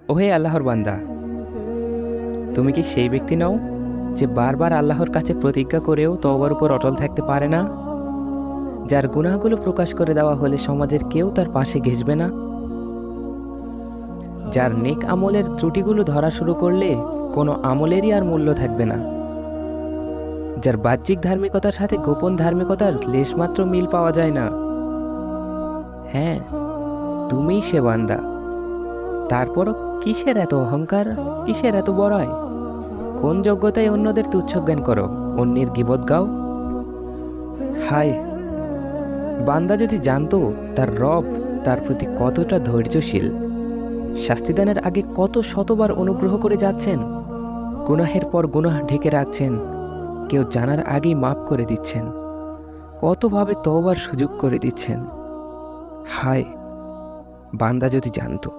ওহে আল্লাহর বান্দা, তুমি কি সেই ব্যক্তি নও যে বারবার আল্লাহর কাছে প্রতিজ্ঞা করেও তওবার উপর অটল থাকতে পারে না, যার গুনাহগুলো প্রকাশ করে দেওয়া হলে সমাজের কেউ তার পাশে ঘেঁষবে না, যার নেক আমলের ত্রুটিগুলো ধরা শুরু করলে কোনো আমলেরই আর মূল্য থাকবে না, যার বাহ্যিক ধার্মিকতার সাথে গোপন ধার্মিকতার লেশমাত্র মিল পাওয়া যায় না? হ্যাঁ, তুমিই সে বান্দা। তারপরও কিসের এত অহংকার, কিসের এত বড়াই? কোন যোগ্যতায় অন্যদের তুচ্ছ জ্ঞান করো, অন্যের গীবত গাও? হায়, বান্দা যদি জানতো তার রব তার প্রতি কতটা ধৈর্যশীল, শাস্তিদানের আগে কত শতবার অনুগ্রহ করে যাচ্ছেন, গুনাহের পর গুনাহ ঢেকে রাখছেন, কেউ জানার আগেই মাফ করে দিচ্ছেন, কতভাবে তওবার সুযোগ করে দিচ্ছেন। হায়, বান্দা যদি জানতো।